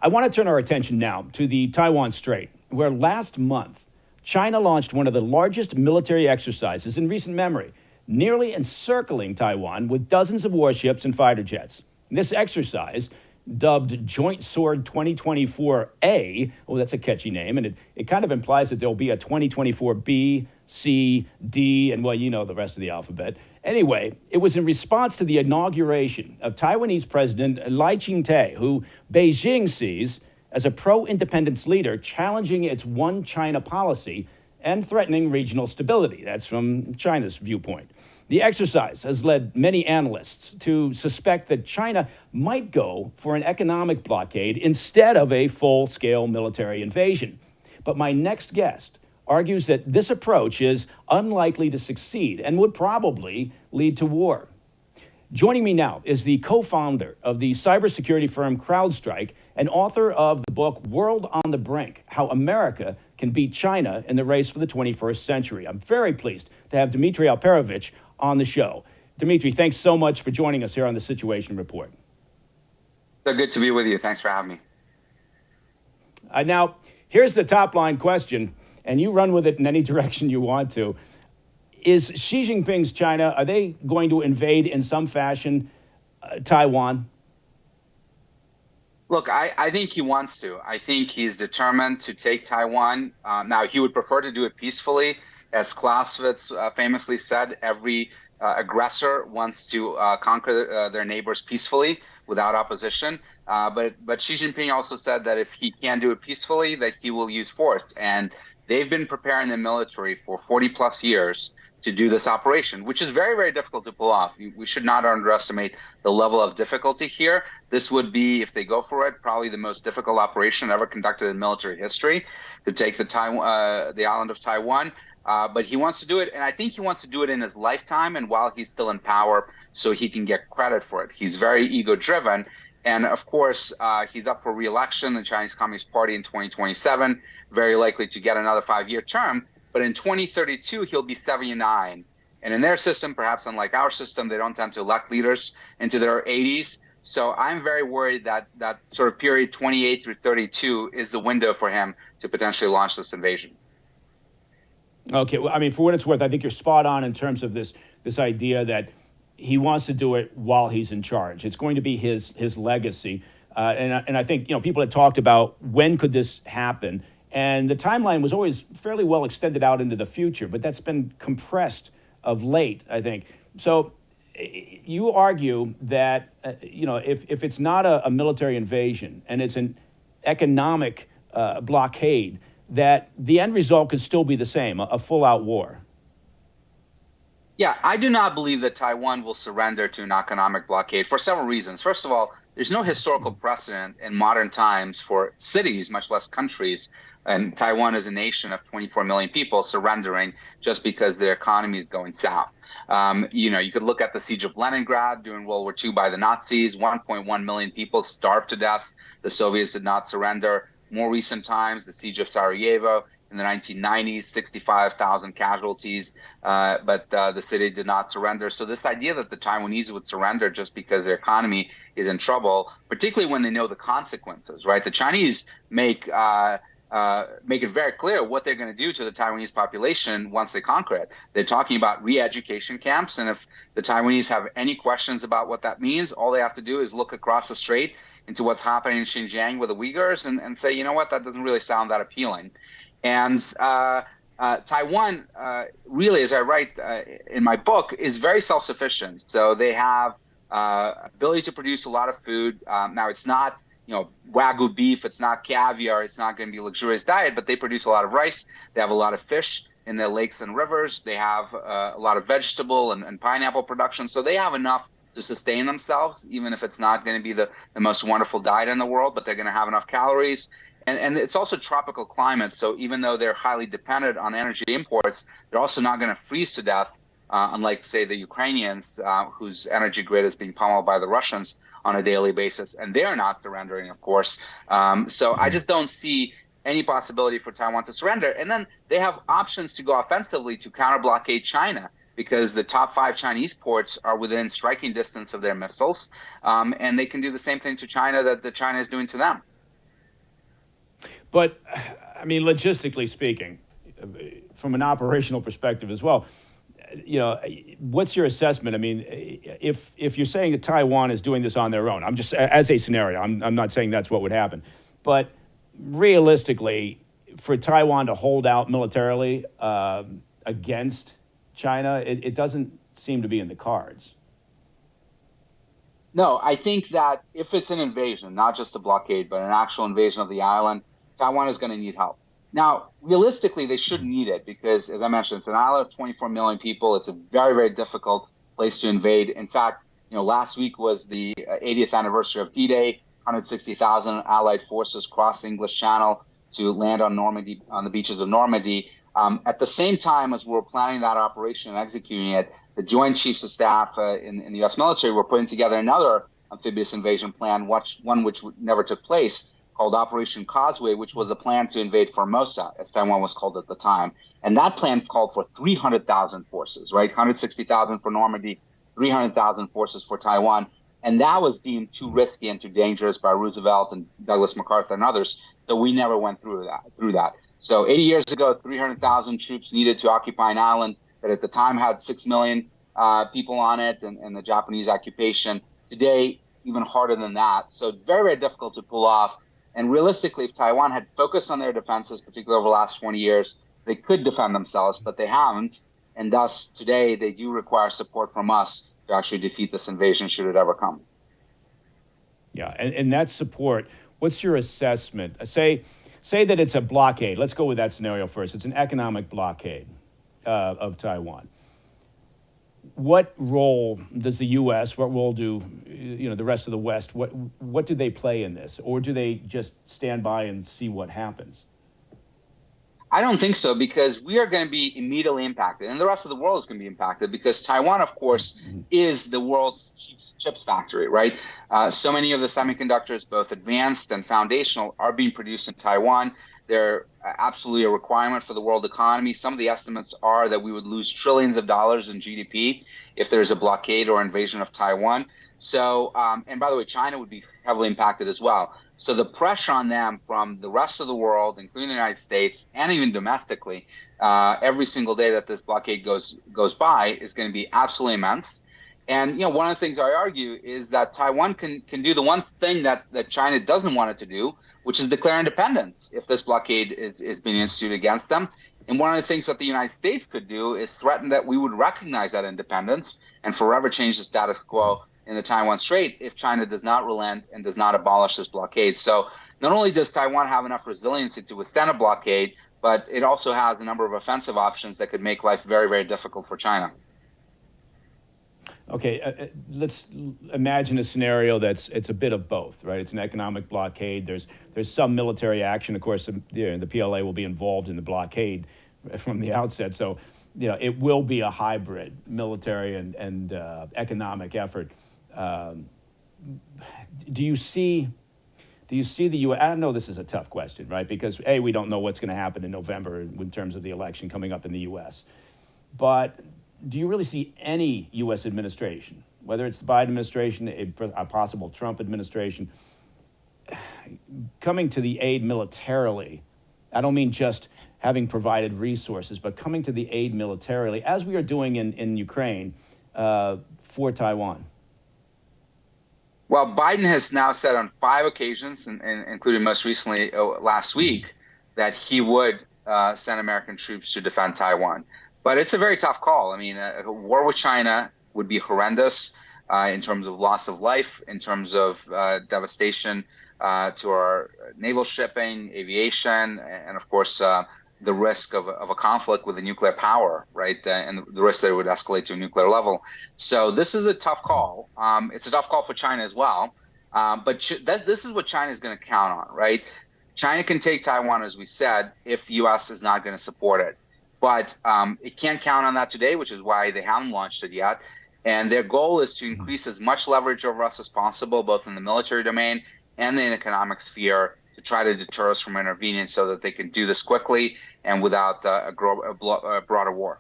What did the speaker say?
I want to turn our attention now to the Taiwan Strait, where last month, China launched one of the largest military exercises in recent memory, nearly encircling Taiwan with dozens of warships and fighter jets. This exercise, dubbed Joint Sword 2024A, oh, that's a catchy name, and it kind of implies that there'll be a 2024B, C, D, and well, you know the rest of the alphabet. Anyway, it was in response to the inauguration of Taiwanese President Lai Ching-te, who Beijing sees as a pro-independence leader challenging its one China policy and threatening regional stability. That's from China's viewpoint. The exercise has led many analysts to suspect that China might go for an economic blockade instead of a full-scale military invasion. But my next guest argues that this approach is unlikely to succeed and would probably lead to war. Joining me now is the co-founder of the cybersecurity firm CrowdStrike and author of the book World on the Brink: How America Can Beat China in the Race for the 21st Century. I'm very pleased to have Dmitri Alperovitch on the show. Dmitri, thanks so much for joining us here on the Situation Report. So good to be with you. Thanks for having me. Now, here's the top line question, and you run with it in any direction you want to. Is Xi Jinping's China, are they going to invade in some fashion Taiwan? Look, I think he wants to. I think he's determined to take Taiwan. Now, he would prefer to do it peacefully. As Clausewitz famously said, every aggressor wants to conquer their neighbors peacefully without opposition. But Xi Jinping also said that if he can't do it peacefully, that he will use force. And they've been preparing the military for 40 plus years to do this operation, which is very, very difficult to pull off. We should not underestimate the level of difficulty here. This would be, if they go for it, probably the most difficult operation ever conducted in military history to take the island of Taiwan. But he wants to do it, and I think he wants to do it in his lifetime and while he's still in power so he can get credit for it. He's very ego-driven, and of course, he's up for re-election in the Chinese Communist Party in 2027, very likely to get another 5-year term. But in 2032, he'll be 79. And in their system, perhaps unlike our system, they don't tend to elect leaders into their 80s. So I'm very worried that that sort of period 28 through 32 is the window for him to potentially launch this invasion. Okay, well, I mean, for what it's worth, I think you're spot on in terms of this idea that he wants to do it while he's in charge. It's going to be his legacy. And I think, people had talked about when could this happen. And the timeline was always fairly well extended out into the future, but that's been compressed of late, I think. So you argue that, if it's not a military invasion and it's an economic blockade, that the end result could still be the same, a full-out war. Yeah, I do not believe that Taiwan will surrender to an economic blockade for several reasons. First of all, there's no historical precedent in modern times for cities, much less countries, and Taiwan is a nation of 24 million people surrendering just because their economy is going south. You could look at the siege of Leningrad during World War II by the Nazis. 1.1 million people starved to death. The Soviets did not surrender. More recent times, the siege of Sarajevo in the 1990s, 65,000 casualties, but the city did not surrender. So this idea that the Taiwanese would surrender just because their economy is in trouble, particularly when they know the consequences, right? The Chinese make it very clear what they're going to do to the Taiwanese population once they conquer it. They're talking about re-education camps, and if the Taiwanese have any questions about what that means, all they have to do is look across the strait into what's happening in Xinjiang with the Uyghurs and say, you know what, that doesn't really sound that appealing. And Taiwan, really, as I write in my book, is very self-sufficient. So they have ability to produce a lot of food. Now, it's not Wagyu beef, it's not caviar, it's not going to be a luxurious diet, but they produce a lot of rice. They have a lot of fish in their lakes and rivers. They have a lot of vegetable and pineapple production. So they have enough to sustain themselves, even if it's not going to be the most wonderful diet in the world, but they're going to have enough calories. And it's also tropical climate. So even though they're highly dependent on energy imports, they're also not going to freeze to death, unlike, say, the Ukrainians, whose energy grid is being pummeled by the Russians on a daily basis. And they're not surrendering, of course. So I just don't see any possibility for Taiwan to surrender. And then they have options to go offensively to counter-blockade China, because the top 5 Chinese ports are within striking distance of their missiles. And they can do the same thing to China that China is doing to them. But I mean, logistically speaking, from an operational perspective as well, what's your assessment? I mean, if you're saying that Taiwan is doing this on their own, I'm just as a scenario. I'm not saying that's what would happen, but realistically, for Taiwan to hold out militarily against China, it doesn't seem to be in the cards. No, I think that if it's an invasion, not just a blockade, but an actual invasion of the island, Taiwan is going to need help. Now, realistically, they shouldn't need it because, as I mentioned, it's an island of 24 million people. It's a very, very difficult place to invade. In fact, last week was the 80th anniversary of D-Day. 160,000 Allied forces crossed the English Channel to land on Normandy, on the beaches of Normandy. At the same time as we were planning that operation and executing it, the Joint Chiefs of Staff in the U.S. military were putting together another amphibious invasion plan, one which never took place, called Operation Causeway, which was a plan to invade Formosa, as Taiwan was called at the time. And that plan called for 300,000 forces, right? 160,000 for Normandy, 300,000 forces for Taiwan. And that was deemed too risky and too dangerous by Roosevelt and Douglas MacArthur and others. So we never went through that. So 80 years ago, 300,000 troops needed to occupy an island that at the time had 6 million people on it and the Japanese occupation. Today, even harder than that. So very, very difficult to pull off. And realistically, if Taiwan had focused on their defenses, particularly over the last 20 years, they could defend themselves, but they haven't. And thus, today, they do require support from us to actually defeat this invasion should it ever come. Yeah, and that support, what's your assessment? Say that it's a blockade. Let's go with that scenario first. It's an economic blockade of Taiwan. What role does the U.S., what role do the rest of the West, what do they play in this? Or do they just stand by and see what happens? I don't think so, because we are going to be immediately impacted, and the rest of the world is going to be impacted because Taiwan, of course, is the world's chips factory, right? So many of the semiconductors, both advanced and foundational, are being produced in Taiwan. They're absolutely a requirement for the world economy. Some of the estimates are that we would lose trillions of dollars in GDP if there's a blockade or invasion of Taiwan. So, and by the way, China would be heavily impacted as well. So the pressure on them from the rest of the world, including the United States, and even domestically, every single day that this blockade goes by is going to be absolutely immense. And one of the things I argue is that Taiwan can do the one thing that China doesn't want it to do, which is declare independence if this blockade is being instituted against them. And one of the things that the United States could do is threaten that we would recognize that independence and forever change the status quo in the Taiwan Strait if China does not relent and does not abolish this blockade. So not only does Taiwan have enough resiliency to withstand a blockade, but it also has a number of offensive options that could make life very, very difficult for China. Okay, let's imagine a scenario it's a bit of both, right? It's an economic blockade. There's some military action. Of course, the PLA will be involved in the blockade from the outset. So, it will be a hybrid military and economic effort. Do you see the U.S.? I know this is a tough question, right? Because we don't know what's going to happen in November in terms of the election coming up in the U.S. But do you really see any U.S. administration, whether it's the Biden administration, a possible Trump administration, coming to the aid militarily? I don't mean just having provided resources, but coming to the aid militarily, as we are doing in Ukraine, for Taiwan. Well, Biden has now said on 5 occasions, and including most recently last week, that he would send American troops to defend Taiwan. But it's a very tough call. I mean, a war with China would be horrendous in terms of loss of life, in terms of devastation to our naval shipping, aviation, and of course, the risk of a conflict with a nuclear power, right? And the risk that it would escalate to a nuclear level. So this is a tough call. It's a tough call for China as well. But this is what China is going to count on, right? China can take Taiwan, as we said, if the U.S. is not going to support it. But it can't count on that today, which is why they haven't launched it yet. And their goal is to increase as much leverage over us as possible, both in the military domain and the economic sphere, to try to deter us from intervening so that they can do this quickly and without a broader war.